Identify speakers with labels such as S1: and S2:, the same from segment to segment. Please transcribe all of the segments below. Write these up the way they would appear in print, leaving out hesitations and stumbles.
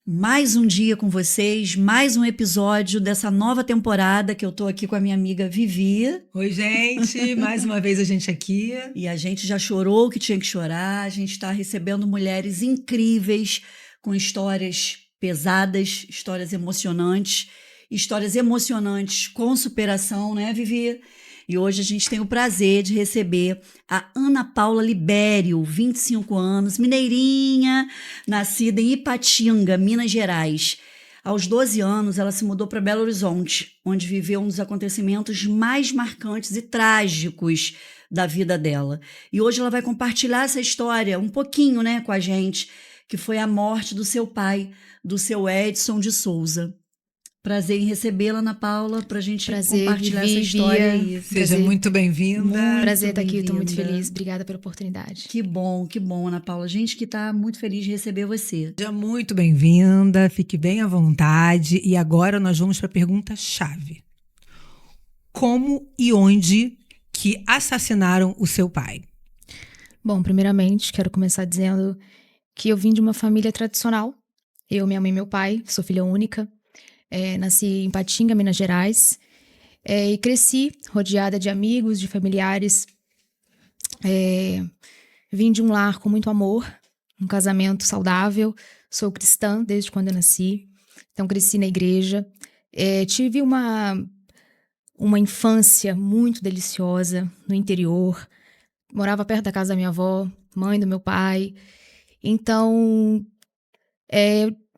S1: Mais um dia com vocês, mais um episódio dessa nova temporada que eu tô aqui com a minha amiga Vivi.
S2: Oi, gente, mais uma vez a gente aqui.
S1: E a gente já chorou o que tinha que chorar, a gente está recebendo mulheres incríveis, com histórias pesadas, histórias emocionantes com superação, né, Vivi? E hoje a gente tem o prazer de receber a Ana Paula Libério, 25 anos, mineirinha, nascida em Ipatinga, Minas Gerais. Aos 12 anos, ela se mudou para Belo Horizonte, onde viveu um dos acontecimentos mais marcantes e trágicos da vida dela. E hoje ela vai compartilhar essa história um pouquinho, né, com a gente, que foi a morte do seu pai, do seu Edson de Souza. Prazer em recebê-la, Ana Paula, para a gente
S3: Prazer,
S1: compartilhar
S3: Vivi,
S1: essa história
S3: Bia.
S1: aí.
S2: Seja muito bem-vinda.
S3: Prazer estar aqui, estou muito
S1: bem-vinda.
S3: feliz. Obrigada pela oportunidade.
S1: Que bom, Ana Paula. A gente que está muito feliz de receber você.
S2: Seja muito bem-vinda, fique bem à vontade. E agora nós vamos para a pergunta-chave. Como e onde que assassinaram o seu pai?
S3: Bom, primeiramente, quero começar dizendo que eu vim de uma família tradicional. Eu, minha mãe e meu pai, sou filha única. Nasci em Ipatinga, Minas Gerais. E cresci rodeada de amigos, de familiares. Vim de um lar com muito amor, um casamento saudável. Sou cristã desde quando eu nasci. Então, cresci na igreja. Tive uma infância muito deliciosa no interior. Morava perto da casa da minha avó, mãe do meu pai. Então,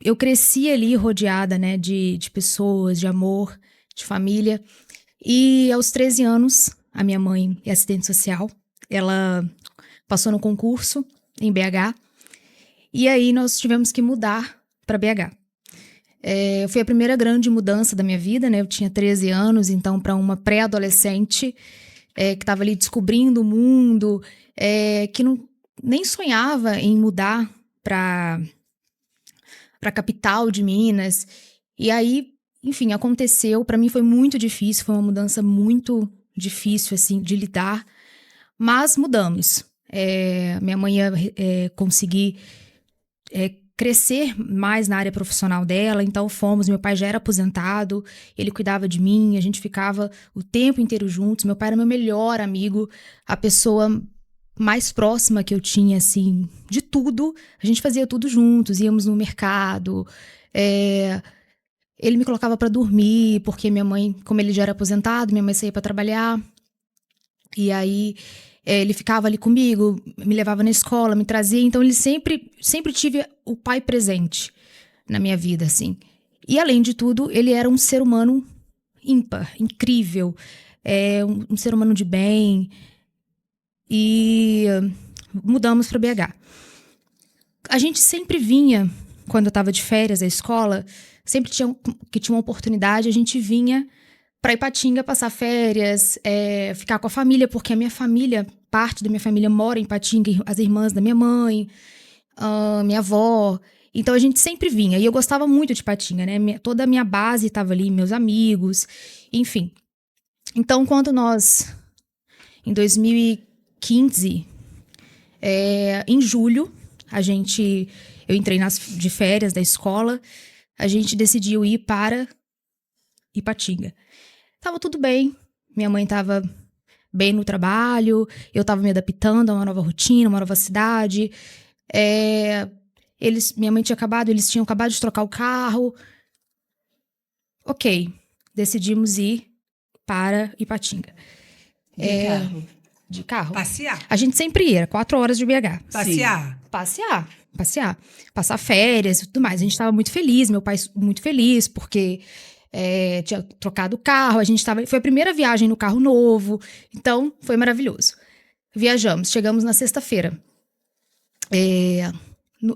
S3: eu cresci ali rodeada, né, de pessoas, de amor, de família. E aos 13 anos, a minha mãe é assistente social. Ela passou no concurso em BH. E aí nós tivemos que mudar para BH. Foi a primeira grande mudança da minha vida, né? Eu tinha 13 anos, então para uma pré-adolescente que estava ali descobrindo o mundo, que nem sonhava em mudar para a capital de Minas. E aí, enfim, aconteceu. Para mim foi muito difícil, foi uma mudança muito difícil, assim, de lidar. Mas mudamos. Minha mãe ia conseguir crescer mais na área profissional dela, então fomos. Meu pai já era aposentado, ele cuidava de mim, a gente ficava o tempo inteiro juntos. Meu pai era meu melhor amigo, a pessoa mais próxima que eu tinha, assim, de tudo. A gente fazia tudo juntos, íamos no mercado. Ele me colocava para dormir, porque minha mãe, como ele já era aposentado, minha mãe saía para trabalhar. E aí ele ficava ali comigo, me levava na escola, me trazia. Então ele sempre tive o pai presente na minha vida, assim. E além de tudo, ele era um ser humano ímpar, incrível, um ser humano de bem. E mudamos para BH. A gente sempre vinha, quando eu estava de férias da escola, sempre tinha uma oportunidade, a gente vinha para Ipatinga passar férias, ficar com a família, porque a minha família, parte da minha família mora em Ipatinga, as irmãs da minha mãe, minha avó. Então a gente sempre vinha, e eu gostava muito de Ipatinga, né? Toda a minha base estava ali, meus amigos, enfim. Então, quando nós, em 2015, em julho, eu entrei de férias da escola, a gente decidiu ir para Ipatinga. Tava tudo bem, minha mãe tava bem no trabalho, eu tava me adaptando a uma nova rotina, uma nova cidade. Eles tinham acabado de trocar o carro. Ok, decidimos ir para Ipatinga.
S2: De carro?
S3: De carro.
S2: Passear?
S3: A gente sempre ia, 4 horas de BH.
S2: Passear?
S3: Passear. Passar férias e tudo mais. A gente tava muito feliz, meu pai muito feliz, porque tinha trocado o carro, foi a primeira viagem no carro novo, então foi maravilhoso. Viajamos, chegamos na sexta-feira.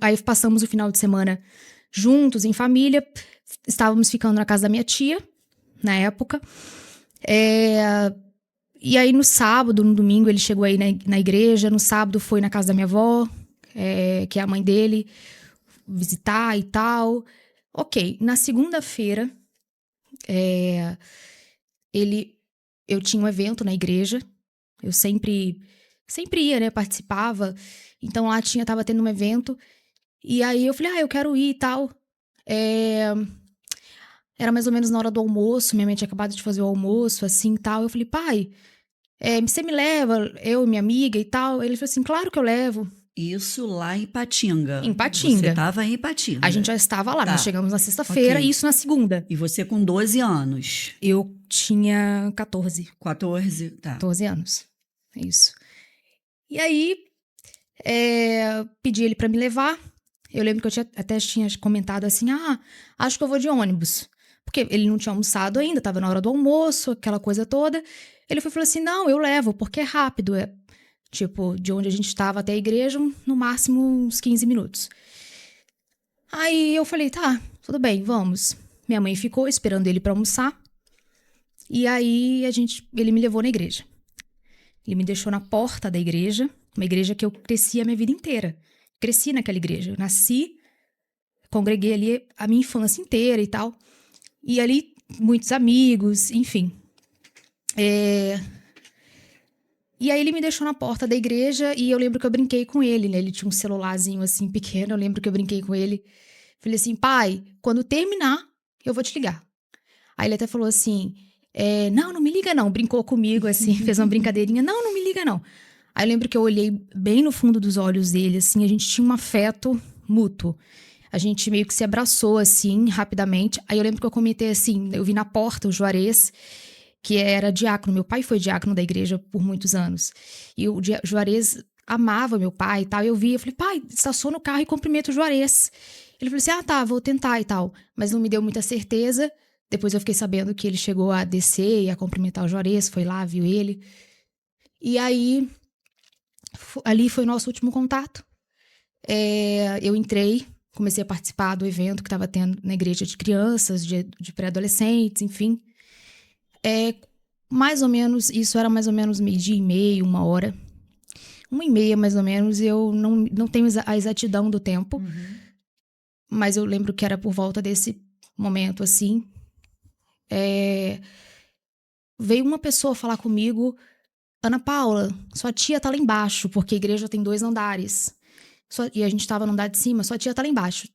S3: Aí passamos o final de semana juntos, em família. Estávamos ficando na casa da minha tia, na época. E aí no sábado, no domingo, ele chegou aí na igreja. No sábado foi na casa da minha avó, que é a mãe dele, visitar e tal. Ok, na segunda-feira, eu tinha um evento na igreja. Eu sempre ia, né, participava. Então lá tava tendo um evento. E aí eu falei, eu quero ir e tal. Era mais ou menos na hora do almoço, minha mãe tinha acabado de fazer o almoço, assim, tal. Eu falei, pai, você me leva, eu e minha amiga e tal? Ele falou assim, claro que eu levo.
S1: Isso lá em Ipatinga.
S3: Em Ipatinga.
S1: Você estava em Ipatinga.
S3: A gente já estava lá,
S1: Tá.
S3: nós chegamos na sexta-feira,
S1: Ok.
S3: isso na segunda.
S1: E você com 12 anos.
S3: Eu tinha 14
S1: Tá.
S3: anos. Isso. E aí, pedi ele pra me levar. Eu lembro que eu até tinha comentado assim, acho que eu vou de ônibus. Porque ele não tinha almoçado ainda, tava na hora do almoço, aquela coisa toda. Ele falou assim, não, eu levo, porque é rápido. Tipo, de onde a gente estava até a igreja, no máximo uns 15 minutos. Aí eu falei, tá, tudo bem, vamos. Minha mãe ficou esperando ele pra almoçar. E aí ele me levou na igreja. Ele me deixou na porta da igreja, uma igreja que eu cresci a minha vida inteira. Cresci naquela igreja. Eu nasci, congreguei ali a minha infância inteira e tal. E ali, muitos amigos, enfim. E aí ele me deixou na porta da igreja e eu lembro que eu brinquei com ele, né? Ele tinha um celularzinho assim pequeno, eu lembro que eu brinquei com ele. Falei assim, pai, quando terminar, eu vou te ligar. Aí ele até falou assim, não me liga não. Brincou comigo assim, fez uma brincadeirinha. Não me liga não. Aí eu lembro que eu olhei bem no fundo dos olhos dele, assim, a gente tinha um afeto mútuo. A gente meio que se abraçou, assim, rapidamente. Aí eu lembro que eu comentei assim, eu vi na porta o Juarez, que era diácono. Meu pai foi diácono da igreja por muitos anos. E o Juarez amava meu pai e tal. Eu vi, eu falei, pai, estaciona no carro e cumprimenta o Juarez. Ele falou assim, tá, vou tentar e tal. Mas não me deu muita certeza. Depois eu fiquei sabendo que ele chegou a descer e a cumprimentar o Juarez, foi lá, viu ele. E aí, ali foi o nosso último contato. Eu entrei, comecei a participar do evento que estava tendo na igreja de crianças, de pré-adolescentes, enfim. Mais ou menos, isso era mais ou menos 12:30, 1h. 1h30, mais ou menos, eu não tenho a exatidão do tempo.
S1: Uhum.
S3: Mas eu lembro que era por volta desse momento, assim. Veio uma pessoa falar comigo, Ana Paula, sua tia tá lá embaixo, porque a igreja tem 2 andares. E a gente tava no andar de cima, sua tia tá lá embaixo.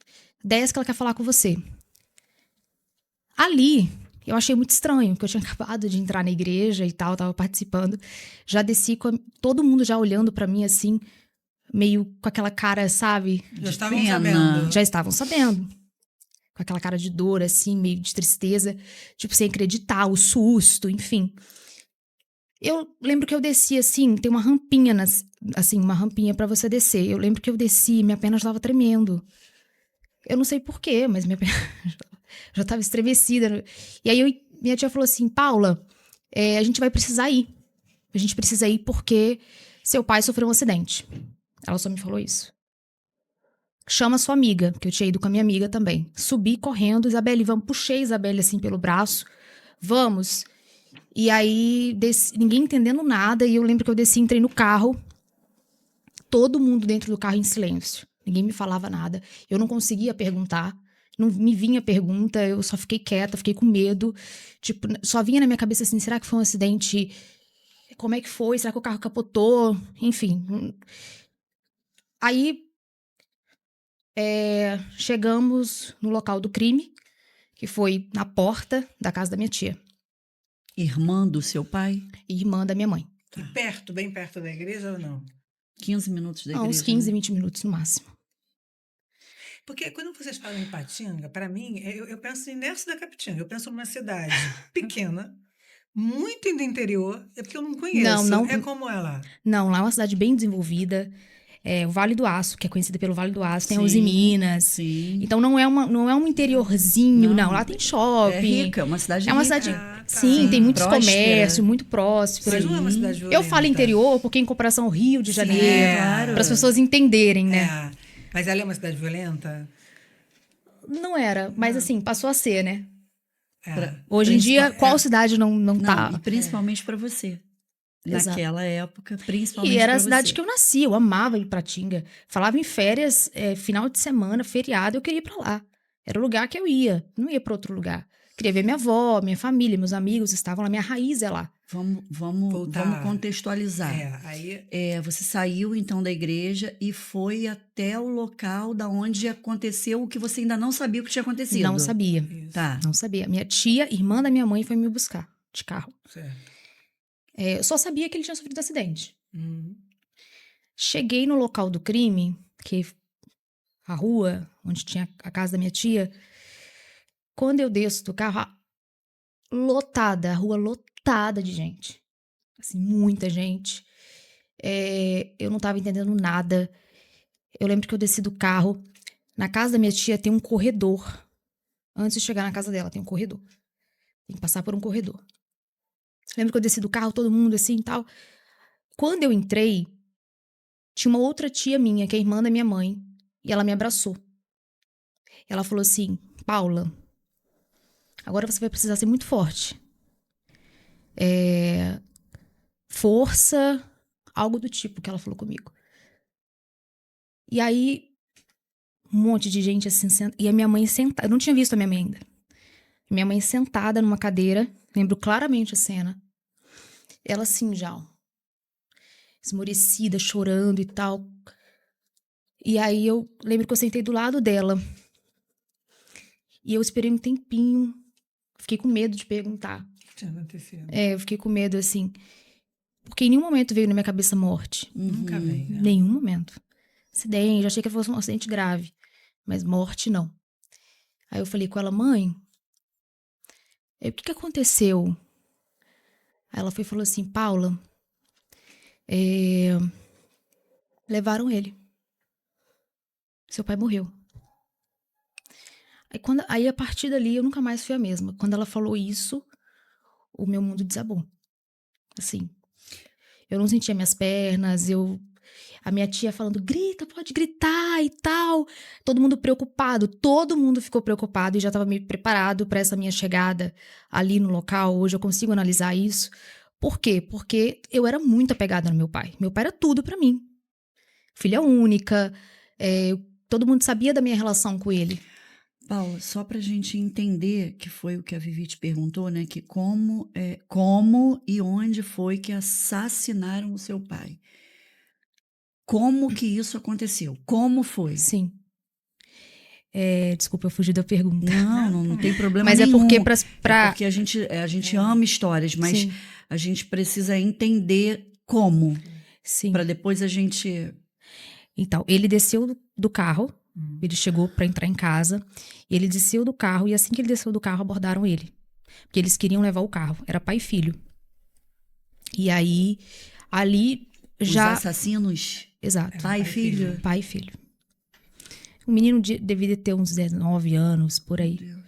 S3: Desce que ela quer falar com você. Ali, eu achei muito estranho, porque eu tinha acabado de entrar na igreja e tal, tava participando. Já desci com todo mundo já olhando pra mim, assim, meio com aquela cara, sabe?
S2: Já estavam
S1: pena.
S2: sabendo.
S3: Já estavam sabendo. Com aquela cara de dor, assim, meio de tristeza. Tipo, sem acreditar, o susto, enfim. Eu lembro que eu desci, assim, tem uma rampinha, assim, uma rampinha pra você descer. Eu lembro que eu desci e minha perna estava tremendo. Eu não sei porquê, mas minha perna já estava estremecida. E aí minha tia falou assim, Paula, a gente vai precisar ir. A gente precisa ir porque seu pai sofreu um acidente. Ela só me falou isso. Chama sua amiga, que eu tinha ido com a minha amiga também. Subi correndo, Isabelle, vamos. Puxei Isabelle assim pelo braço. Vamos. E aí, ninguém entendendo nada. E eu lembro que eu desci, entrei no carro. Todo mundo dentro do carro em silêncio. Ninguém me falava nada. Eu não conseguia perguntar. Não me vinha pergunta. Eu só fiquei quieta, fiquei com medo. Tipo, só vinha na minha cabeça assim, será que foi um acidente? Como é que foi? Será que o carro capotou? Enfim. Aí, chegamos no local do crime, que foi na porta da casa da minha tia.
S1: Irmã do seu pai?
S3: Irmã da minha mãe.
S2: E perto, bem perto da igreja ou não?
S1: 15 minutos da igreja?
S3: Uns 15,
S1: né?
S3: 20 minutos no máximo.
S2: Porque quando vocês falam em Ipatinga, para mim, eu penso em Nerso da Capitinga. Eu penso numa cidade pequena, muito do interior, é porque eu não conheço.
S3: Não.
S2: É como ela.
S3: Não, lá é uma cidade bem desenvolvida. O Vale do Aço, que é conhecida pelo Vale do Aço, tem
S1: Sim,
S3: Uzi Minas.
S1: Sim.
S3: Então não é um interiorzinho, não. Lá tem shopping.
S1: É rica, é uma cidade
S3: É uma
S1: rica.
S3: cidade.
S2: Ah, tá.
S3: Sim, tem muitos
S1: Próspera.
S3: comércios, muito próspero.
S2: Mas não é uma cidade violenta.
S3: Eu falo interior porque, em comparação ao Rio de Janeiro,
S1: claro.
S3: para as pessoas entenderem, né?
S2: É. Mas ela é uma cidade violenta?
S3: Não era, mas assim, passou a ser, né?
S2: É.
S3: Hoje em dia,
S1: Principal-
S3: qual cidade não tá?
S1: Não, e principalmente para você.
S3: Exato.
S1: Naquela época, principalmente
S3: E era
S1: pra
S3: a cidade
S1: você.
S3: que eu nasci, eu amava Ipatinga. Falava em férias, final de semana, feriado, eu queria ir pra lá. Era o lugar que eu ia. Não ia para outro lugar. Queria ver minha avó, minha família, meus amigos estavam lá. Minha raiz é lá.
S1: Vamos contextualizar.
S2: Aí
S1: Você saiu então da igreja e foi até o local da onde aconteceu o que você ainda não sabia o que tinha acontecido.
S3: Não sabia.
S2: isso.
S1: Tá.
S3: Não sabia. Minha tia, irmã da minha mãe, foi me buscar de carro.
S2: Certo.
S3: Eu só sabia que ele tinha sofrido acidente.
S2: Uhum.
S3: Cheguei no local do crime, que a rua onde tinha a casa da minha tia. Quando eu desço do carro, a rua lotada de gente. Assim, muita gente. Eu não tava entendendo nada. Eu lembro que eu desci do carro. Na casa da minha tia tem um corredor. Antes de chegar na casa dela, tem um corredor. Tem que passar por um corredor. Lembro que eu desci do carro, todo mundo assim e tal. Quando eu entrei, tinha uma outra tia minha, que é irmã da minha mãe, e ela me abraçou. Ela falou assim: Paula, agora você vai precisar ser muito forte. Força, algo do tipo que ela falou comigo. E aí, um monte de gente assim, e a minha mãe sentada. Eu não tinha visto a minha mãe ainda. Minha mãe sentada numa cadeira, lembro claramente a cena. Ela assim já, ó, esmorecida, chorando e tal. E aí eu lembro que eu sentei do lado dela. E eu esperei um tempinho. Fiquei com medo de perguntar.
S2: O que tinha acontecido?
S3: Eu fiquei com medo, assim. Porque em nenhum momento veio na minha cabeça morte.
S2: Nunca vem, né?
S3: Nenhum momento. Acidente, já achei que fosse um acidente grave. Mas morte, não. Aí eu falei com ela: mãe, o que aconteceu? Aí ela foi e falou assim: Paula, levaram ele. Seu pai morreu. Aí a partir dali eu nunca mais fui a mesma. Quando ela falou isso, o meu mundo desabou. Assim, eu não sentia minhas pernas, a minha tia falando: grita, pode gritar e tal. Todo mundo preocupado, todo mundo ficou preocupado e já estava meio preparado para essa minha chegada ali no local. Hoje eu consigo analisar isso. Por quê? Porque eu era muito apegada no meu pai. Meu pai era tudo para mim. Filha única, todo mundo sabia da minha relação com ele.
S1: Paula, só para a gente entender, que foi o que a Vivi te perguntou, né? Que como e onde foi que assassinaram o seu pai? Como que isso aconteceu? Como foi?
S3: Sim. Desculpa, eu fugi da pergunta.
S1: Não tem problema
S3: Mas
S1: nenhum.
S3: é porque
S1: É porque a gente ama histórias, mas
S3: Sim.
S1: a gente precisa entender como,
S3: Sim.
S1: para depois a gente...
S3: Então, ele desceu do carro, ele chegou para entrar em casa, e ele desceu do carro, e assim que ele desceu do carro, abordaram ele. Porque eles queriam levar o carro, era pai e filho. E aí, ali já...
S1: Os assassinos,
S3: Exato.
S1: pai e filho.
S3: Pai e filho. O menino deveria ter uns 19 anos, por aí.
S1: Meu Deus.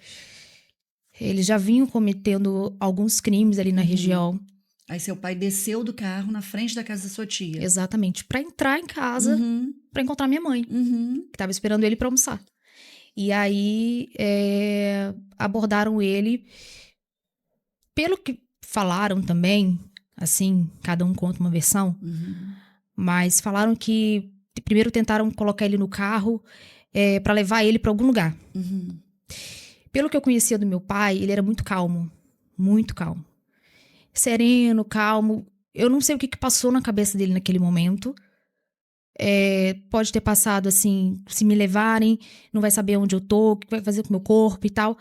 S3: Eles já vinham cometendo alguns crimes ali na região.
S1: Aí seu pai desceu do carro na frente da casa da sua tia.
S3: Exatamente. Para entrar em casa, para encontrar minha mãe, que estava esperando ele para almoçar. E aí, abordaram ele. Pelo que falaram também, assim, cada um conta uma versão, mas falaram que primeiro tentaram colocar ele no carro para levar ele para algum lugar. Pelo que eu conhecia do meu pai, ele era muito calmo. Muito calmo. Sereno, calmo. Eu não sei o que passou na cabeça dele naquele momento. Pode ter passado assim: se me levarem, não vai saber onde eu tô, o que vai fazer com o meu corpo e tal.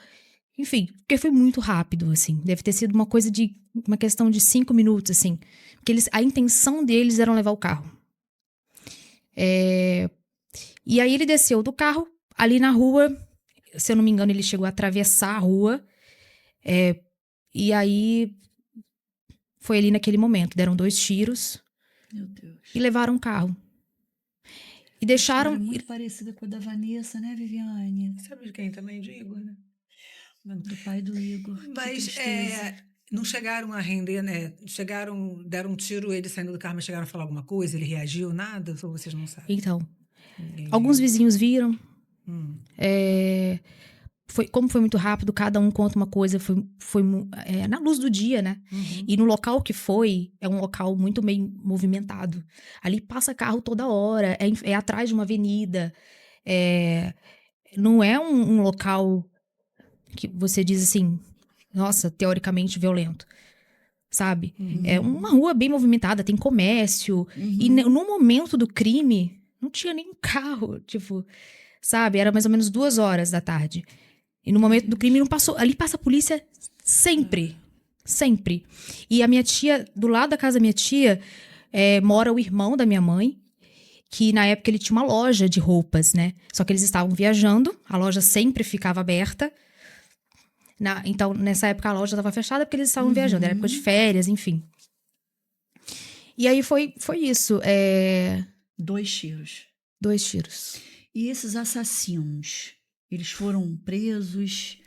S3: Enfim, porque foi muito rápido, assim. Deve ter sido uma questão de 5 minutos, assim. Porque a intenção deles era levar o carro. E aí ele desceu do carro, ali na rua. Se eu não me engano, ele chegou a atravessar a rua. E aí foi ali naquele momento. Deram 2 tiros.
S1: Meu Deus.
S3: E levaram o carro. E deixaram...
S1: É muito parecida com a da Vanessa, né, Viviane?
S2: Sabe de quem também? De Igor, né?
S1: Do pai do Igor.
S2: Mas não chegaram a render, né? Deram um tiro, ele saindo do carro, mas chegaram a falar alguma coisa? Ele reagiu, nada? Ou vocês não sabem?
S3: Então, alguns vizinhos viram. Como foi muito rápido, cada um conta uma coisa, foi na luz do dia, né? E no local que foi, é um local muito bem movimentado. Ali passa carro toda hora, é atrás de uma avenida, Não é um local que você diz assim, nossa, teoricamente violento, sabe? É uma rua bem movimentada, tem comércio. E no momento do crime, não tinha nem carro, tipo, sabe? Era mais ou menos 2 horas da tarde. E no momento do crime não passou. Ali passa a polícia sempre. Sempre. E a minha tia, do lado da casa da minha tia, mora o irmão da minha mãe, que na época ele tinha uma loja de roupas, né? Só que eles estavam viajando, a loja sempre ficava aberta. Então, nessa época a loja estava fechada porque eles estavam viajando, era época de férias, enfim. E aí foi isso.
S1: 2 tiros.
S3: 2 tiros.
S1: E esses assassinos, eles foram presos?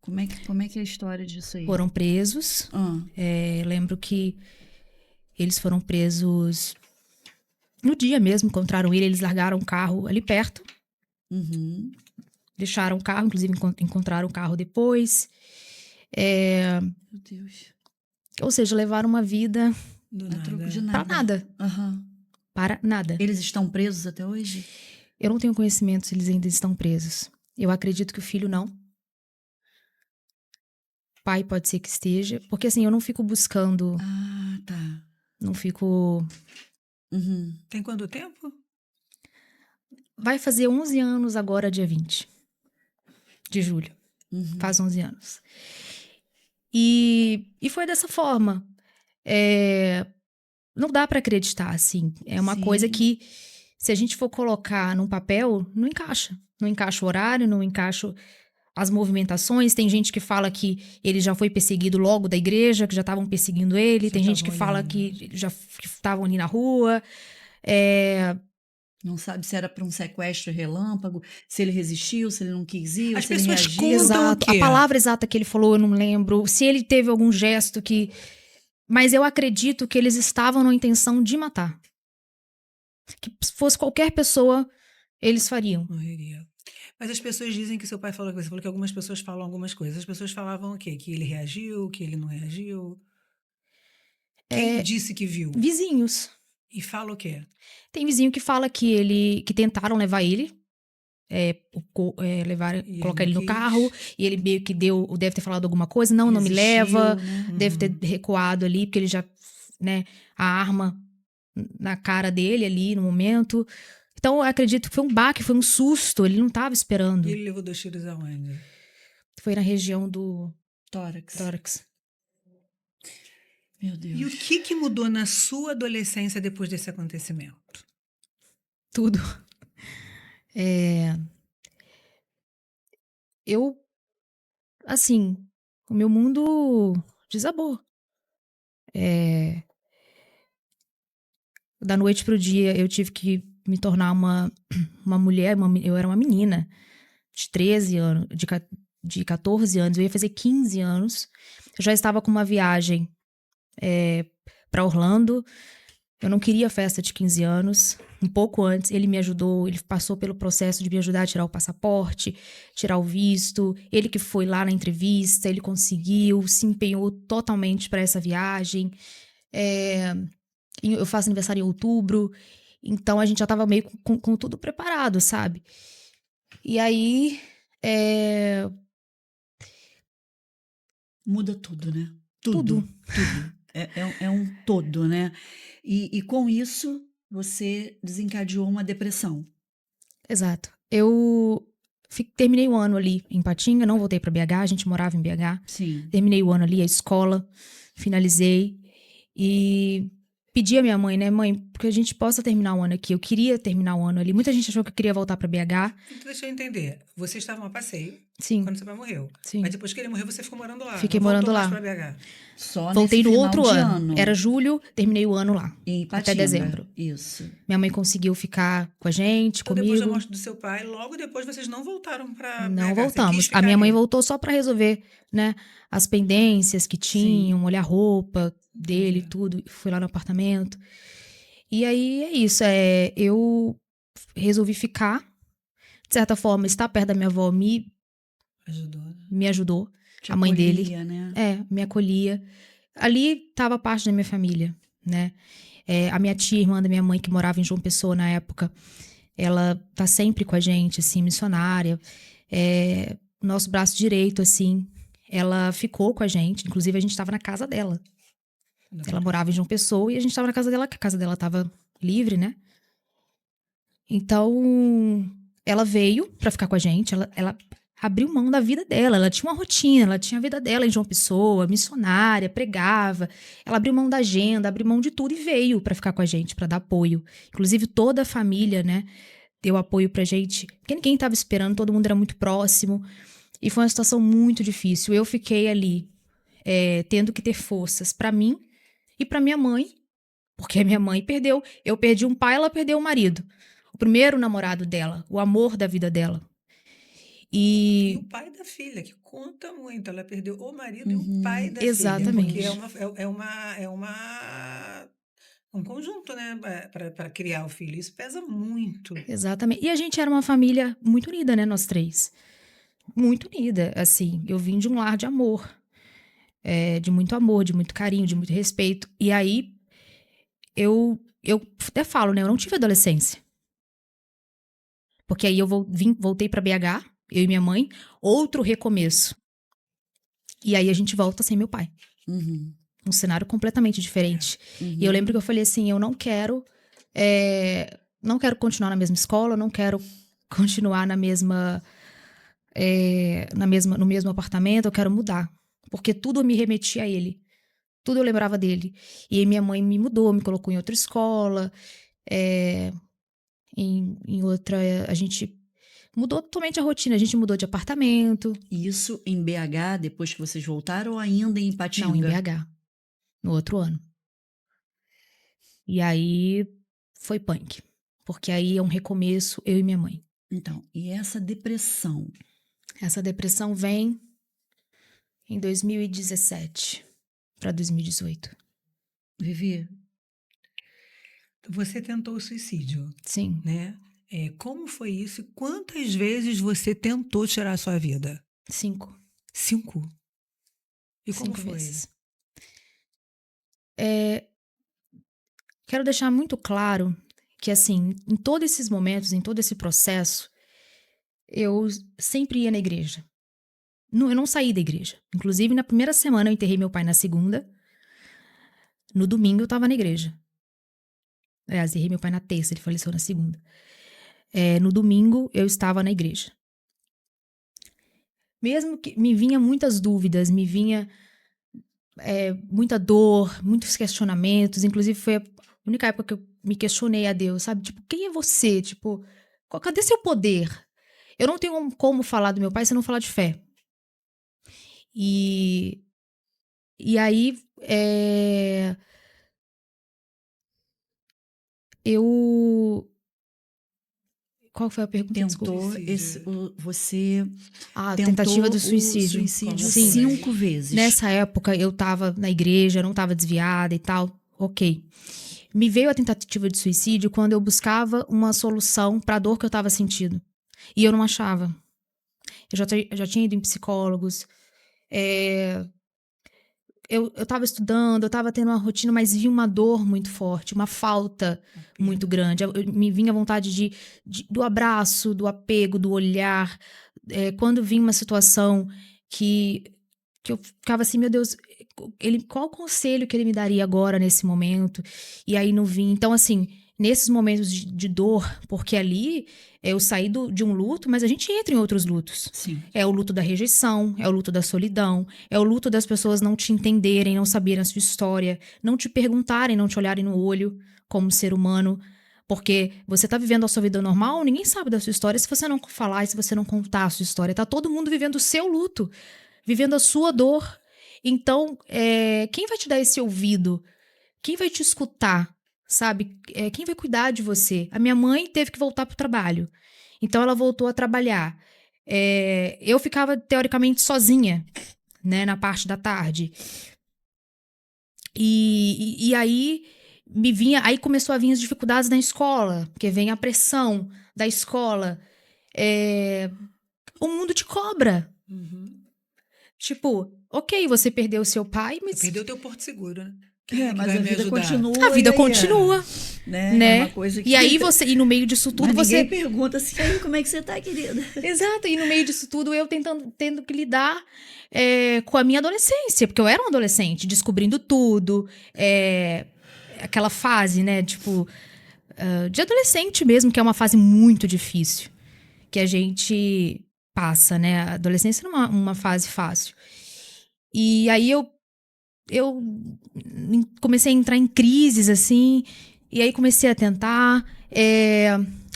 S1: Como é que é a história disso aí?
S3: Foram presos. Lembro que eles foram presos no dia mesmo, encontraram ele, eles largaram o carro ali perto. Deixaram o carro, inclusive encontraram o carro depois.
S1: Meu Deus.
S3: Ou seja, levaram uma vida
S1: A troco de nada.
S3: para nada. Para nada.
S1: Eles estão presos até hoje?
S3: Eu não tenho conhecimento se eles ainda estão presos. Eu acredito que o filho não. Pai pode ser que esteja. Porque assim, eu não fico buscando.
S1: Ah, tá.
S3: Não fico.
S2: Tem quanto tempo?
S3: Vai fazer 11 anos agora, dia 20 de julho. Faz 11 anos. E foi dessa forma. Não dá pra acreditar, assim. É uma coisa que, se a gente for colocar num papel, não encaixa. Não encaixa o horário, não encaixa as movimentações. Tem gente que fala que ele já foi perseguido logo da igreja, que já estavam perseguindo ele. Tem gente que fala que já estavam ali na rua.
S1: Não sabe se era para um sequestro relâmpago, se ele resistiu, se ele não quis ir,
S2: As
S1: se ele
S2: pessoas
S1: reagiu.
S2: contam
S3: Exato.
S2: o quê?
S3: A palavra exata que ele falou, eu não lembro. Se ele teve algum gesto que... Mas eu acredito que eles estavam na intenção de matar. Que se fosse qualquer pessoa, eles fariam.
S2: Morreria. Mas as pessoas dizem que seu pai falou, você falou que algumas pessoas falam algumas coisas. As pessoas falavam o quê? Que ele reagiu, que ele não reagiu? Quem disse que viu?
S3: Vizinhos.
S2: E fala o quê?
S3: Tem vizinho que fala que tentaram levar ele, colocar ele no
S2: quis.
S3: carro, e ele meio que deve ter falado alguma coisa, não me
S1: Resistiu,
S3: leva,
S1: né?
S3: deve ter recuado ali, porque ele já, né, a arma na cara dele ali no momento. Então, eu acredito que foi um baque, foi um susto, ele não estava esperando.
S2: E ele levou 2 tiros aonde?
S3: Foi na região do
S1: Tórax.
S3: tórax.
S1: Meu Deus.
S2: E o que mudou na sua adolescência depois desse acontecimento?
S3: Tudo. Eu, assim, o meu mundo desabou. Da noite pro dia, eu tive que me tornar uma mulher, eu era uma menina de 13 anos, de 14 anos, eu ia fazer 15 anos. Eu já estava com uma viagem para Orlando. Eu não queria festa de 15 anos. Um pouco antes, ele me ajudou, ele passou pelo processo de me ajudar a tirar o passaporte, tirar o visto. Ele que foi lá na entrevista, ele conseguiu, se empenhou totalmente para essa viagem. Eu faço aniversário em outubro, então a gente já tava meio com tudo preparado, sabe? E aí,
S1: Muda tudo, né?
S3: Tudo.
S1: É um todo, né? E com isso, você desencadeou uma depressão.
S3: Exato. Eu terminei o ano ali em Patinga, não voltei pra BH, a gente morava em BH.
S1: Sim.
S3: Terminei o ano ali, a escola, finalizei e pedi à minha mãe, né, mãe, porque a gente possa terminar o ano aqui. Eu queria terminar o ano ali. Muita gente achou que eu queria voltar pra BH.
S2: Então, deixa eu entender. Vocês estavam a passeio
S3: Sim.
S2: quando seu pai morreu.
S3: Sim.
S2: Mas depois que ele morreu, você ficou morando lá.
S3: Fiquei
S2: Não voltou
S3: morando
S2: mais
S3: lá.
S2: pra BH.
S1: Só
S3: Voltei
S1: nesse
S3: no
S1: final
S3: outro
S1: de
S3: ano. Era julho, terminei o ano lá.
S1: Em
S3: até
S1: Ipatinga.
S3: dezembro.
S1: Isso.
S3: Minha mãe conseguiu ficar com a gente,
S2: Então, depois da
S3: comigo.
S2: morte do seu pai, logo depois vocês não voltaram pra BH.
S3: Não
S2: Você
S3: voltamos.
S2: quis ficar
S3: A minha mãe
S2: ali.
S3: voltou só pra resolver, né, as pendências que tinham, olhar a roupa dele e tudo. Fui lá no apartamento. E aí é isso. Eu resolvi ficar. De certa forma, estar perto da minha avó
S2: Ajudou, né?
S3: me ajudou.
S1: Te
S3: A mãe dele.
S1: acolhia, né?
S3: Me acolhia. Ali estava parte da minha família, né? A minha tia, irmã da minha mãe, que morava em João Pessoa na época, Ela tá sempre com a gente, assim, missionária. Nosso braço direito, assim, ela ficou com a gente. Inclusive, a gente estava na casa dela. Ela morava em João Pessoa e a gente estava na casa dela, que a casa dela estava livre, né? Então, ela veio pra ficar com a gente. Ela abriu mão da vida dela. Ela tinha uma rotina, ela tinha a vida dela em João Pessoa, missionária, pregava. Ela abriu mão da agenda, abriu mão de tudo e veio pra ficar com a gente, pra dar apoio. Inclusive, toda a família, né, deu apoio pra gente. Porque ninguém tava esperando, todo mundo era muito próximo. E foi uma situação muito difícil. Eu fiquei ali, tendo que ter forças pra mim e pra minha mãe, porque a minha mãe perdeu. Eu perdi um pai, ela perdeu um marido. O primeiro namorado dela, o amor da vida dela.
S2: E
S3: E
S2: o pai da filha, que conta muito. Ela perdeu o marido e o pai da filha.
S3: Exatamente.
S2: Porque um conjunto, né? Para criar o filho. Isso pesa muito.
S3: Exatamente. E a gente era uma família muito unida, né, nós três. Muito unida, assim. Eu vim de um lar de amor, de muito carinho, de muito respeito. E aí, eu até falo, né, eu não tive adolescência. Porque aí eu voltei pra BH, eu e minha mãe, outro recomeço. E aí a gente volta sem meu pai.
S1: Uhum.
S3: Um cenário completamente diferente.
S1: Uhum.
S3: E eu lembro que eu falei assim, eu não quero continuar na mesma escola, não quero continuar no mesmo apartamento, eu quero mudar. Porque tudo me remetia a ele. Tudo eu lembrava dele. E aí minha mãe me mudou, me colocou em outra escola, em outra, a gente mudou totalmente a rotina, a gente mudou de apartamento.
S1: Isso em BH, depois que vocês voltaram, ou ainda em Ipatinga?
S3: Não, em BH, no outro ano. E aí foi punk, porque aí é um recomeço, eu e minha mãe.
S1: Então, e essa depressão?
S3: Essa depressão vem em 2017 para 2018.
S1: Vivi?
S2: Você tentou o suicídio,
S3: Sim,
S2: né? Como foi isso? E quantas vezes você tentou tirar a sua vida?
S3: 5.
S2: 5? E como
S3: 5
S2: foi?
S3: vezes. Quero deixar muito claro que, assim, em todos esses momentos, em todo esse processo, eu sempre ia na igreja. Eu não saí da igreja. Inclusive, na primeira semana eu enterrei meu pai na segunda. No domingo eu tava na igreja. Aliás, enterrei meu pai na terça, ele faleceu na segunda. No domingo eu estava na igreja. Mesmo que me vinha muitas dúvidas, me vinha muita dor, muitos questionamentos. Inclusive, foi a única época que eu me questionei a Deus, sabe? Tipo, quem é você? Tipo, cadê seu poder? Eu não tenho como falar do meu pai se eu não falar de fé. E aí, Qual foi a pergunta? Desculpa.
S1: Você
S3: A
S1: tentou
S3: tentativa do
S1: o
S3: suicídio. Sim.
S1: 5 vezes.
S3: Nessa época, eu tava na igreja, não tava desviada e tal. Ok. Me veio a tentativa de suicídio quando eu buscava uma solução pra dor que eu tava sentindo. E eu não achava. Eu já tinha ido em psicólogos. Eu tava estudando, eu tava tendo uma rotina, mas vi uma dor muito forte, uma falta muito grande. Me vinha a vontade do abraço, do apego, do olhar. Quando vinha uma situação que eu ficava assim, meu Deus, qual o conselho que ele me daria agora, nesse momento? E aí não vinha. Então, assim, nesses momentos de dor, porque ali eu saí de um luto, mas a gente entra em outros lutos.
S1: Sim.
S3: É o luto da rejeição, é o luto da solidão, é o luto das pessoas não te entenderem, não saberem a sua história, não te perguntarem, não te olharem no olho como ser humano. Porque você tá vivendo a sua vida normal, ninguém sabe da sua história se você não falar e se você não contar a sua história. Tá todo mundo vivendo o seu luto, vivendo a sua dor. Então, quem vai te dar esse ouvido? Quem vai te escutar? Sabe? Quem vai cuidar de você? A minha mãe teve que voltar pro trabalho. Então, ela voltou a trabalhar. Eu ficava, teoricamente, sozinha, né? Na parte da tarde. E aí, aí começou a vir as dificuldades na escola. Porque vem a pressão da escola. O mundo te cobra.
S2: Uhum.
S3: Tipo, ok, você perdeu seu pai, mas...
S2: Você perdeu teu porto seguro, né? Quem é que
S1: mas
S2: vai
S1: a
S2: me
S1: vida
S2: ajudar?
S1: continua.
S3: A vida
S1: e aí,
S3: continua,
S1: né?
S3: né?
S1: É uma coisa que...
S3: E aí você, e no meio disso tudo,
S1: Mas
S3: você.
S1: ninguém pergunta assim, "E aí, como é que você tá, querida?"
S3: Exato, e no meio disso tudo eu tendo que lidar com a minha adolescência, porque eu era uma adolescente, descobrindo tudo, aquela fase, né, tipo, de adolescente mesmo, que é uma fase muito difícil, que a gente passa, né, a adolescência não é uma fase fácil. E aí eu comecei a entrar em crises, assim, e aí comecei a tentar.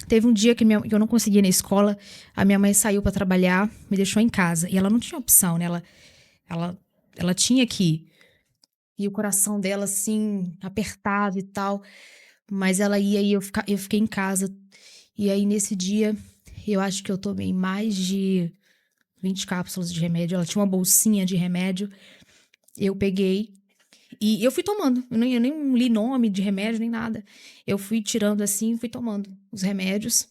S3: Teve um dia que eu não conseguia ir na escola, a minha mãe saiu para trabalhar, me deixou em casa. E ela não tinha opção, né? Ela tinha que ir. E o coração dela, assim, apertado e tal. Mas ela ia e eu fiquei em casa. E aí, nesse dia, eu acho que eu tomei mais de 20 cápsulas de remédio. Ela tinha uma bolsinha de remédio. Eu peguei e eu fui tomando. Eu nem li nome de remédio, nem nada. Eu fui tirando assim, fui tomando os remédios.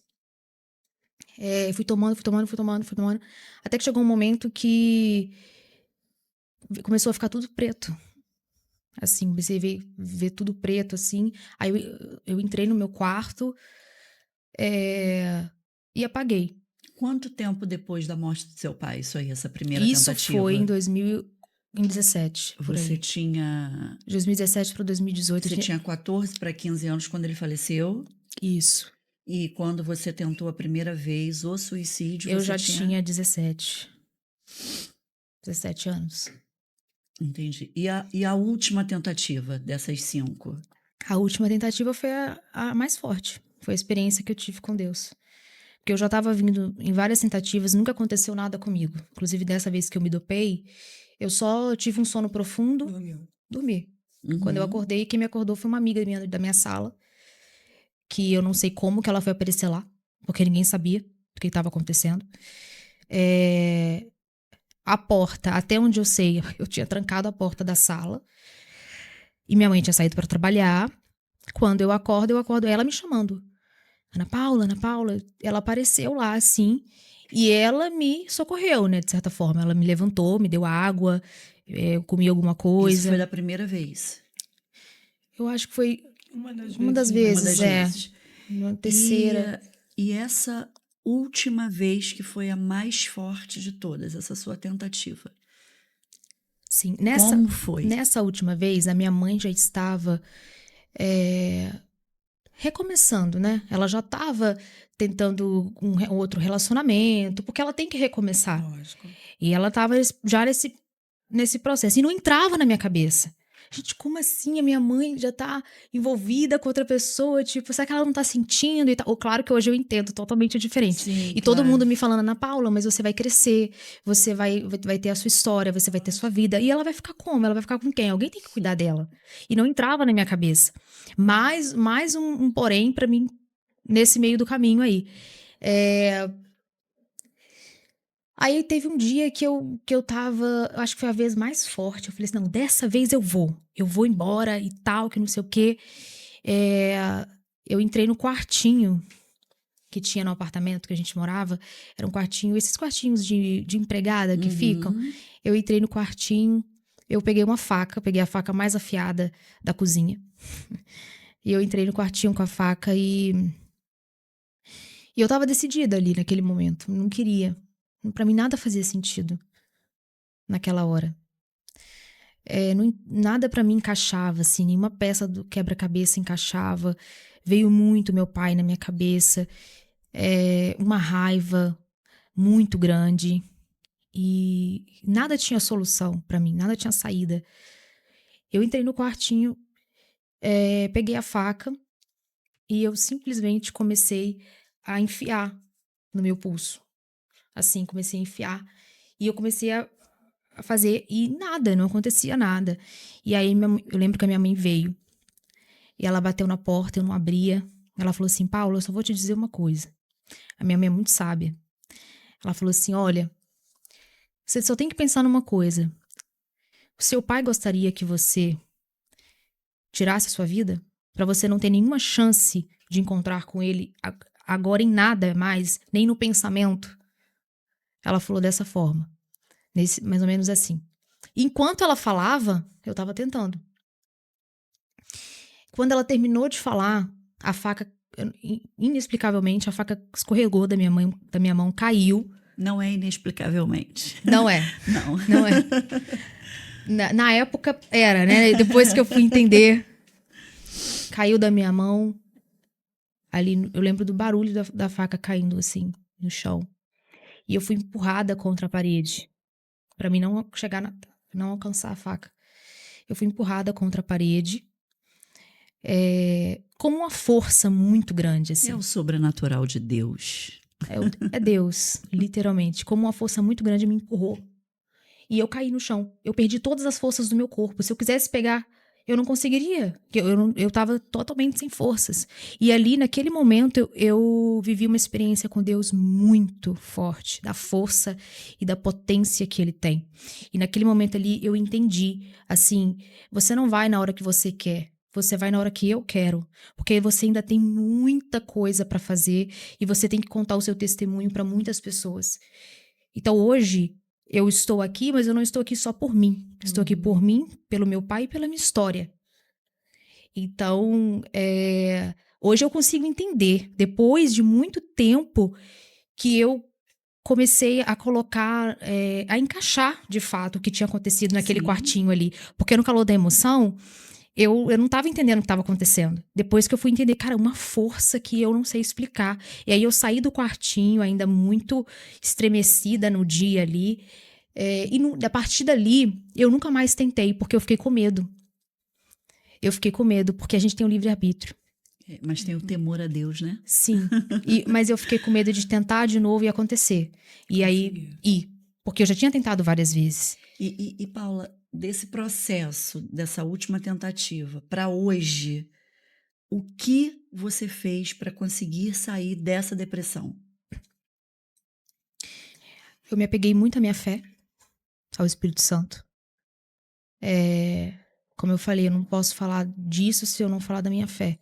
S3: Fui tomando, fui tomando. Até que chegou um momento que começou a ficar tudo preto. Assim, comecei a ver tudo preto, assim. Aí eu entrei no meu quarto e apaguei.
S1: Quanto tempo depois da morte do seu pai, isso aí, essa primeira
S3: Isso
S1: tentativa?
S3: foi em 2017, por
S1: Você
S3: aí.
S1: tinha...
S3: De 2017 para 2018.
S1: Você tinha 14 para 15 anos quando ele faleceu?
S3: Isso.
S1: E quando você tentou a primeira vez o suicídio,
S3: Eu
S1: você
S3: já
S1: tinha...
S3: tinha 17 anos.
S1: Entendi. E a última tentativa dessas 5?
S3: A última tentativa foi a mais forte. Foi a experiência que eu tive com Deus. Porque eu já estava vindo em várias tentativas, nunca aconteceu nada comigo. Inclusive, dessa vez que eu me dopei, eu só tive um sono profundo, dormi. Quando eu acordei, quem me acordou foi uma amiga da minha sala, que eu não sei como que ela foi aparecer lá, porque ninguém sabia o que estava acontecendo. A porta, até onde eu sei, eu tinha trancado a porta da sala, e minha mãe tinha saído para trabalhar. Quando eu acordo ela me chamando. Ana Paula, ela apareceu lá, assim, e ela me socorreu, né, de certa forma. Ela me levantou, me deu água, eu comi alguma coisa.
S1: Isso foi da primeira vez?
S3: Eu acho que foi
S2: Uma das
S3: uma das
S2: vezes.
S3: vezes,
S1: vezes.
S3: Uma terceira.
S1: E essa última vez que foi a mais forte de todas, essa sua tentativa?
S3: Sim,
S1: Como foi?
S3: nessa última vez, a minha mãe já estava recomeçando, né? Ela já estava tentando um outro relacionamento, porque ela tem que recomeçar.
S2: Lógico.
S3: E ela estava já nesse processo. E não entrava na minha cabeça. Gente, como assim? A minha mãe já tá envolvida com outra pessoa? Tipo, será que ela não tá sentindo? E tal? Ou claro que hoje eu entendo totalmente diferente.
S1: Sim,
S3: E
S1: claro.
S3: todo mundo me falando, Ana Paula, mas você vai crescer, você vai ter a sua história, você vai ter a sua vida. E ela vai ficar como? Ela vai ficar com quem? Alguém tem que cuidar dela. E não entrava na minha cabeça. Mais um porém pra mim nesse meio do caminho aí. Aí teve um dia que eu tava, acho que foi a vez mais forte. Eu falei assim, não, dessa vez eu vou embora e tal, que não sei o quê. Eu entrei no quartinho que tinha no apartamento que a gente morava. Era um quartinho, esses quartinhos de empregada que ficam. Eu entrei no quartinho, eu peguei uma faca, peguei a faca mais afiada da cozinha. E eu entrei no quartinho com a faca e eu tava decidida ali naquele momento, não queria. Pra mim nada fazia sentido naquela hora. Nada pra mim encaixava, assim, nenhuma peça do quebra-cabeça encaixava. Veio muito meu pai na minha cabeça, uma raiva muito grande e nada tinha solução pra mim, nada tinha saída. Eu entrei no quartinho, peguei a faca e eu simplesmente comecei a enfiar no meu pulso. Assim, comecei a enfiar. E eu comecei a fazer e nada, não acontecia nada. E aí eu lembro que a minha mãe veio. E ela bateu na porta, eu não abria. Ela falou assim, Paula, eu só vou te dizer uma coisa. A minha mãe é muito sábia. Ela falou assim, olha, você só tem que pensar numa coisa. O seu pai gostaria que você tirasse a sua vida? Pra você não ter nenhuma chance de encontrar com ele agora em nada mais, nem no pensamento. Ela falou dessa forma. Mais ou menos assim. Enquanto ela falava, eu tava tentando. Quando ela terminou de falar, a faca, inexplicavelmente, a faca escorregou da minha mão, caiu.
S1: Não é inexplicavelmente.
S3: Não é.
S1: Não.
S3: Não é. Na época era, né? Depois que eu fui entender, caiu da minha mão. Ali, eu lembro do barulho da faca caindo assim no chão. E eu fui empurrada contra a parede para mim não não alcançar a faca. Eu fui empurrada contra a parede com uma força muito grande assim.
S1: É o sobrenatural de Deus.
S3: É Deus, literalmente. Como uma força muito grande me empurrou. E eu caí no chão. Eu perdi todas as forças do meu corpo. Se eu quisesse pegar, eu não conseguiria. Eu tava totalmente sem forças. E ali, naquele momento, eu vivi uma experiência com Deus muito forte. Da força e da potência que Ele tem. E naquele momento ali, eu entendi, assim, você não vai na hora que você quer. Você vai na hora que eu quero, porque você ainda tem muita coisa para fazer e você tem que contar o seu testemunho para muitas pessoas. Então hoje eu estou aqui, mas eu não estou aqui só por mim. Estou aqui por mim, pelo meu pai e pela minha história. Então hoje eu consigo entender, depois de muito tempo, que eu comecei a colocar, a encaixar de fato o que tinha acontecido naquele quartinho ali. Porque no calor da emoção, eu não estava entendendo o que estava acontecendo. Depois que eu fui entender, cara, uma força que eu não sei explicar. E aí eu saí do quartinho, ainda muito estremecida no dia ali. A partir dali, eu nunca mais tentei, porque eu fiquei com medo. Eu fiquei com medo, porque a gente tem o livre-arbítrio.
S1: Mas tem o temor a Deus, né?
S3: Sim. Mas eu fiquei com medo de tentar de novo e acontecer. E aí, porque eu já tinha tentado várias vezes.
S1: E Paula, desse processo, dessa última tentativa, para hoje, o que você fez para conseguir sair dessa depressão?
S3: Eu me apeguei muito à minha fé, ao Espírito Santo. Como eu falei, eu não posso falar disso se eu não falar da minha fé.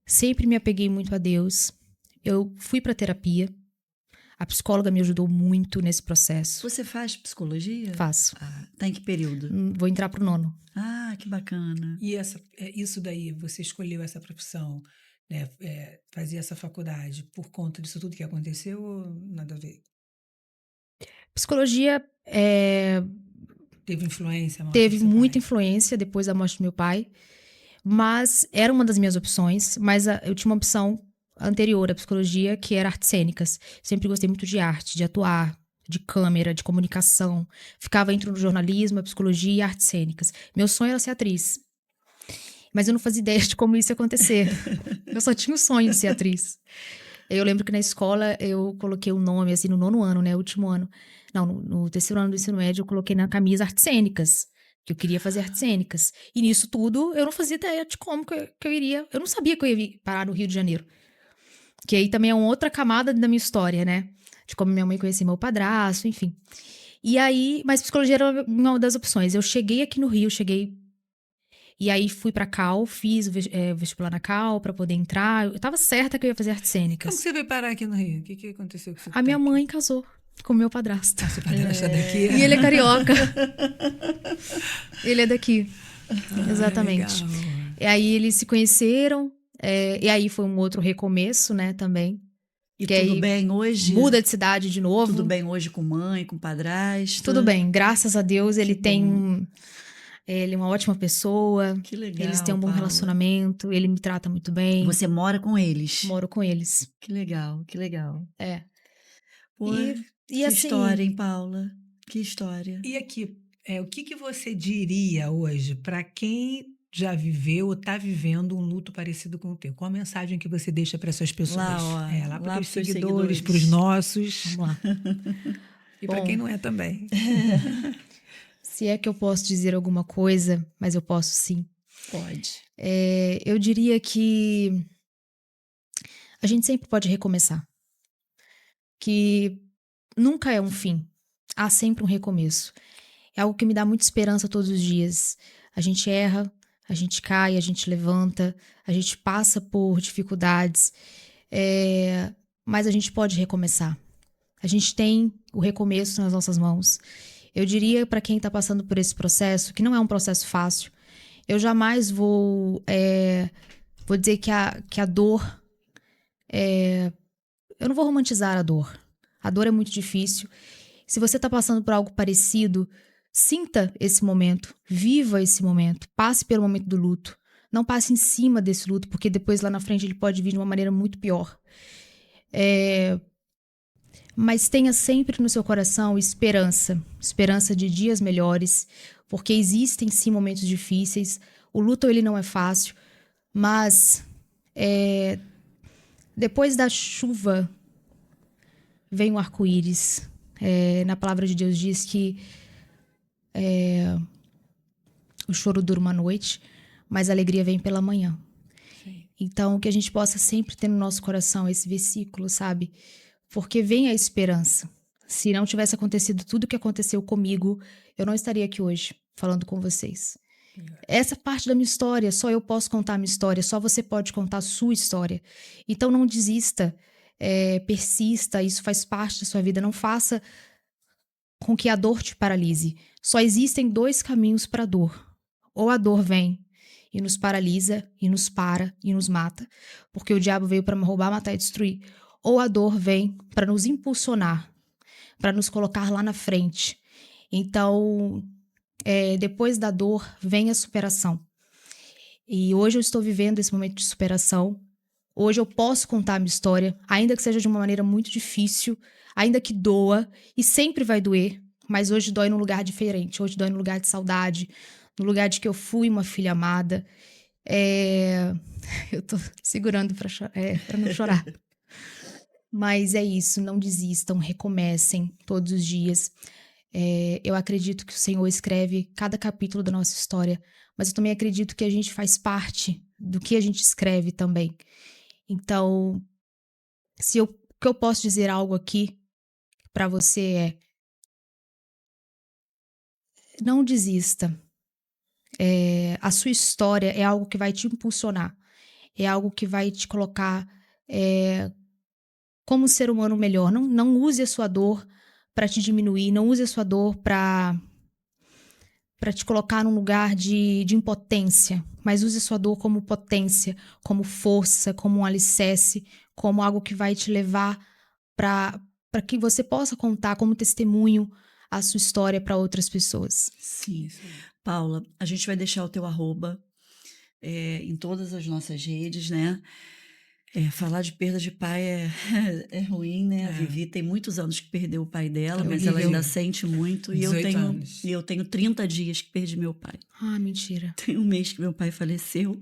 S3: Sempre me apeguei muito a Deus. Eu fui para terapia. A psicóloga me ajudou muito nesse processo.
S1: Você faz psicologia?
S3: Faço.
S1: Tá em que período?
S3: Vou entrar pro 9º.
S1: Ah, que bacana.
S2: E isso daí, você escolheu essa profissão, né, fazer essa faculdade por conta disso tudo que aconteceu ou nada a ver?
S3: Psicologia
S2: Teve influência?
S3: teve muita influência depois da morte do meu pai, mas era uma das minhas opções, mas eu tinha uma opção anterior à psicologia, que era artes cênicas. Sempre gostei muito de arte, de atuar, de câmera, de comunicação. Ficava entre o jornalismo, a psicologia e artes cênicas. Meu sonho era ser atriz. Mas eu não fazia ideia de como isso ia acontecer. Eu só tinha o sonho de ser atriz. Eu lembro que na escola eu coloquei um nome, assim, no 9º ano, né? Último ano. Não, no 3º ano do ensino médio, eu coloquei na camisa artes cênicas. Que eu queria fazer artes cênicas. E nisso tudo, eu não fazia ideia de como que eu iria. Eu não sabia que eu ia parar no Rio de Janeiro. Que aí também é uma outra camada da minha história, né? De como minha mãe conhecia meu padrasto, enfim. E aí, mas psicologia era uma das opções. Eu cheguei aqui no Rio, e aí fui pra Cal, fiz o vestibular na Cal pra poder entrar. Eu tava certa que eu ia fazer artes cênicas.
S2: Como você veio parar aqui no Rio? O que aconteceu com você?
S3: A minha mãe casou com o meu padrasto.
S2: Seu padrasto é daqui?
S3: E ele é carioca. Ele é daqui. Exatamente.
S2: Legal.
S3: E aí eles se conheceram. E aí foi um outro recomeço, né, também.
S1: E
S3: que
S1: tudo
S3: aí
S1: bem hoje?
S3: Muda de cidade de novo.
S1: Tudo bem hoje com mãe, com padrasto?
S3: Tudo bem, graças a Deus ele
S1: Que
S3: tem
S1: bom.
S3: ele é uma ótima pessoa.
S1: Que legal,
S3: Eles têm um bom
S1: Paula.
S3: relacionamento, ele me trata muito bem.
S1: Você mora com eles?
S3: Moro com eles.
S1: Que legal, que legal. Pô,
S3: E
S1: que
S3: assim,
S1: história, hein, Paula? Que história.
S2: E aqui, o que você diria hoje para quem já viveu ou está vivendo um luto parecido com o teu? Qual a mensagem que você deixa para essas pessoas?
S1: Lá
S2: Lá para
S1: pros
S2: os
S1: seus
S2: seguidores, para os nossos.
S3: vamos lá.
S2: E para
S3: Bom.
S2: quem não é também.
S3: Se é que eu posso dizer alguma coisa, mas eu posso sim.
S1: Pode.
S3: Eu diria que a gente sempre pode recomeçar. Que nunca é um fim. Há sempre um recomeço. É algo que me dá muita esperança todos os dias. A gente erra, a gente cai, a gente levanta, a gente passa por dificuldades, mas a gente pode recomeçar. A gente tem o recomeço nas nossas mãos Eu diria para quem está passando por esse processo, que não é um processo fácil, eu jamais vou dizer que a dor... Eu não vou romantizar a dor. A dor é muito difícil. Se você está passando por algo parecido, sinta esse momento, viva esse momento, passe pelo momento do luto. Não passe em cima desse luto, porque depois lá na frente ele pode vir de uma maneira muito pior. Mas tenha sempre no seu coração esperança. Esperança de dias melhores, porque existem sim momentos difíceis. O luto ele não é fácil, mas depois da chuva vem o arco-íris. Na palavra de Deus diz que o choro dura uma noite, mas a alegria vem pela manhã. Sim. Então, que a gente possa sempre ter no nosso coração esse versículo, sabe? Porque vem a esperança. Se não tivesse acontecido tudo o que aconteceu comigo, eu não estaria aqui hoje falando com vocês. Essa parte da minha história, só eu posso contar a minha história, só você pode contar a sua história. Então não desista, persista, isso faz parte da sua vida. Não faça com que a dor te paralise. Só existem 2 caminhos para a dor. Ou a dor vem e nos paralisa, e nos para, e nos mata, porque o diabo veio para roubar, matar e destruir. Ou a dor vem para nos impulsionar, para nos colocar lá na frente. Então, depois da dor, vem a superação. E hoje eu estou vivendo esse momento de superação. Hoje eu posso contar a minha história, ainda que seja de uma maneira muito difícil, ainda que doa, e sempre vai doer, mas hoje dói num lugar diferente. Hoje dói no lugar de saudade, no lugar de que eu fui uma filha amada. Eu tô segurando para não chorar. Mas é isso, não desistam, recomecem todos os dias. Eu acredito que o Senhor escreve cada capítulo da nossa história, mas eu também acredito que a gente faz parte do que a gente escreve também. Então, o que eu posso dizer algo aqui para você não desista. A sua história é algo que vai te impulsionar, é algo que vai te colocar como um ser humano melhor. Não use a sua dor para te diminuir, não use a sua dor para te colocar num lugar de impotência, mas use a sua dor como potência, como força, como um alicerce, como algo que vai te levar para que você possa contar como testemunho a sua história para outras pessoas.
S1: Sim. Paula, a gente vai deixar o teu arroba em todas as nossas redes, né? Falar de perda de pai é ruim, né? A Vivi tem muitos anos que perdeu o pai dela, mas ela ainda sente muito. E eu tenho 30 dias que perdi meu pai.
S3: Ah, mentira.
S1: Tem um mês que meu pai faleceu.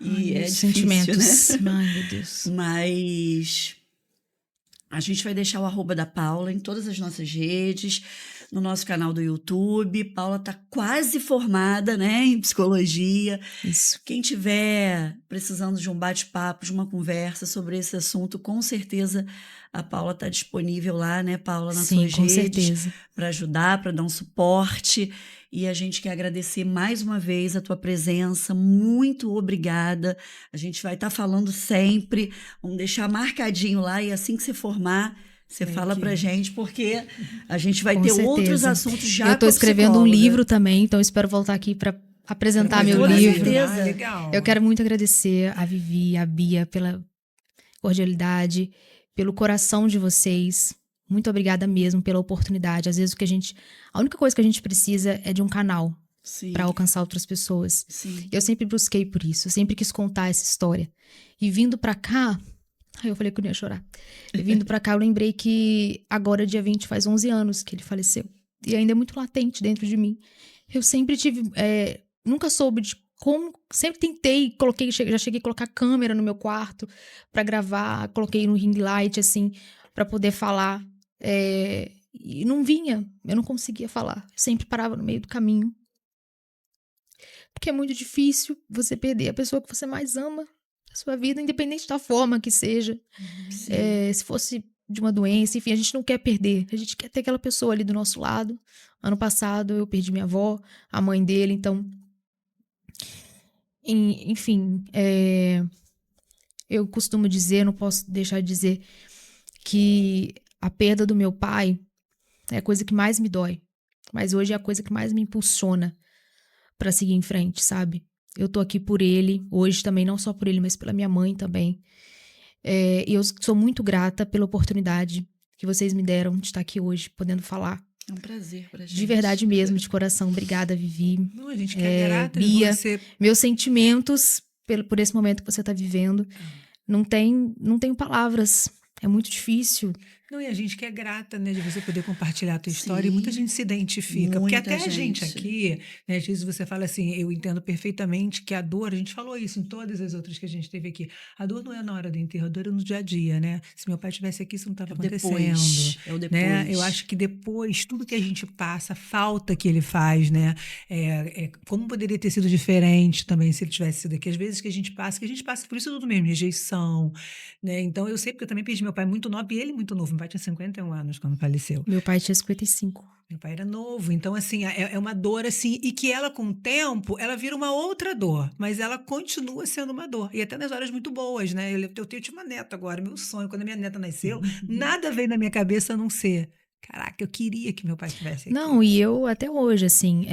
S1: E
S3: é
S1: difícil,
S3: sentimentos,
S1: né?
S3: Ai, meu Deus.
S1: Mas a gente vai deixar o arroba da Paula em todas as nossas redes, no nosso canal do YouTube. Paula está quase formada, né, em psicologia.
S3: Isso.
S1: Quem tiver precisando de um bate-papo, de uma conversa sobre esse assunto, com certeza a Paula está disponível lá, né, Paula, nas suas redes, para ajudar, para dar um suporte. E a gente quer agradecer mais uma vez a tua presença. Muito obrigada. A gente vai estar falando sempre. Vamos deixar marcadinho lá e assim que você formar, você fala pra gente, porque a gente vai ter outros assuntos já.
S3: Eu estou escrevendo um livro também, então espero voltar aqui para apresentar meu livro.
S1: Legal.
S3: Eu quero muito agradecer a Vivi, a Bia pela cordialidade, pelo coração de vocês. Muito obrigada mesmo pela oportunidade. Às vezes a única coisa que a gente precisa é de um canal para alcançar outras pessoas.
S1: Sim.
S3: Eu sempre busquei por isso, eu sempre quis contar essa história. E vindo para cá, eu falei que eu não ia chorar. E vindo para cá, eu lembrei que agora, dia 20, faz 11 anos que ele faleceu. E ainda é muito latente dentro de mim. Eu sempre tive... nunca soube de como... Sempre tentei, já cheguei a colocar câmera no meu quarto para gravar. Coloquei no ring light, assim, para poder falar. E não vinha. Eu não conseguia falar. Eu sempre parava no meio do caminho. Porque é muito difícil você perder a pessoa que você mais ama na sua vida, independente da forma que seja. Se fosse de uma doença, enfim, a gente não quer perder. A gente quer ter aquela pessoa ali do nosso lado. Ano passado eu perdi minha avó, a mãe dele, então... Enfim, eu costumo dizer, não posso deixar de dizer, que a perda do meu pai é a coisa que mais me dói. Mas hoje é a coisa que mais me impulsiona pra seguir em frente, sabe? Eu tô aqui por ele, hoje também, não só por ele, mas pela minha mãe também. E eu sou muito grata pela oportunidade que vocês me deram de estar aqui hoje, podendo falar.
S1: É um prazer pra gente.
S3: De verdade mesmo, de coração. Obrigada, Vivi.
S2: Não, a gente que é grata de
S3: Bia,
S2: você.
S3: meus sentimentos por esse momento que você tá vivendo. Não tenho palavras. É muito difícil.
S2: Não, e a gente que é grata, né, de você poder compartilhar a tua história, e
S1: Sim.
S2: muita gente se identifica, porque
S1: Muita
S2: até a gente
S1: gente.
S2: aqui, né, às vezes você fala assim, eu entendo perfeitamente que a dor, a gente falou isso em todas as outras que a gente teve aqui, a dor não é na hora do enterro, a dor é no dia a dia, né? Se meu pai estivesse aqui, isso não estava acontecendo.
S1: Depois. É o depois.
S2: Né? Eu acho que depois, tudo que a gente passa, a falta que ele faz, né? Como poderia ter sido diferente também se ele tivesse sido aqui. Às vezes que a gente passa por isso tudo mesmo, rejeição, né? Então eu sei, porque eu também perdi meu pai muito novo e ele muito novo. Meu pai tinha 51 anos quando faleceu.
S3: Meu pai tinha 55.
S2: Meu pai era novo, então assim, é uma dor assim, e que ela com o tempo, ela vira uma outra dor, mas ela continua sendo uma dor, e até nas horas muito boas, né, eu tenho uma neta agora, meu sonho, quando a minha neta nasceu, nada veio na minha cabeça a não ser, caraca, eu queria que meu pai estivesse aqui.
S3: Não, e eu até hoje, assim,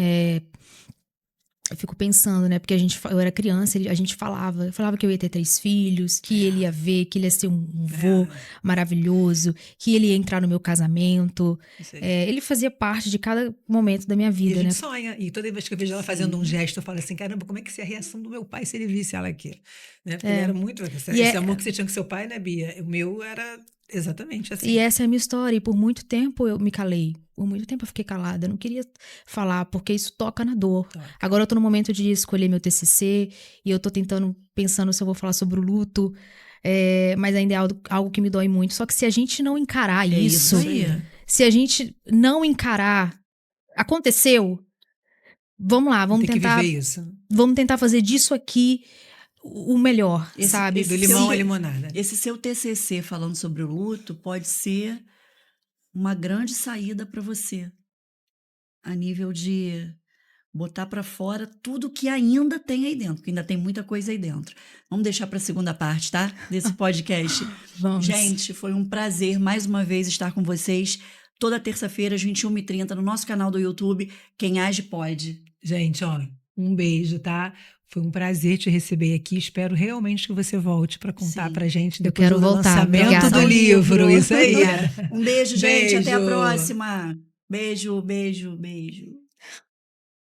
S3: eu fico pensando, né? Porque eu era criança, a gente falava. Eu falava que eu ia ter 3 filhos, que ele ia ver, que ele ia ser um vô maravilhoso, que ele ia entrar no meu casamento. Ele fazia parte de cada momento da minha
S2: E
S3: vida,
S2: a gente
S3: né?
S2: sonha, e toda vez que eu vejo ela fazendo um gesto, eu falo assim, caramba, como é que seria a reação do meu pai se ele visse ela aqui? Né? Porque ele era muito... Esse amor que você tinha com seu pai, né, Bia? O meu era exatamente assim.
S3: E essa é a minha história, e por muito tempo eu me calei. Por muito tempo eu fiquei calada, eu não queria falar, porque isso toca na dor. Agora eu tô no momento de escolher meu TCC, e eu tô pensando se eu vou falar sobre o luto, mas ainda é algo que me dói muito. Só que se a gente não encarar isso
S1: aí.
S3: se a gente não encarar, aconteceu, vamos lá, vamos
S2: Tem
S3: tentar,
S2: que viver isso.
S3: Vamos tentar fazer disso aqui o melhor, sabe?
S2: Do limão à limonada.
S1: Esse seu TCC falando sobre o luto pode ser uma grande saída para você, a nível de botar para fora tudo que ainda tem aí dentro, porque ainda tem muita coisa aí dentro. Vamos deixar para a segunda parte, tá? Desse podcast.
S3: Vamos.
S1: Gente, foi um prazer mais uma vez estar com vocês. Toda terça-feira, às 21h30, no nosso canal do YouTube, Quem Age Pode.
S2: Gente, ó, um beijo, tá? Foi um prazer te receber aqui. Espero realmente que você volte para contar pra gente depois do lançamento
S3: Obrigada.
S2: do livro. Isso aí.
S1: Um beijo, gente.
S2: Beijo.
S1: Até a próxima. Beijo, beijo, beijo.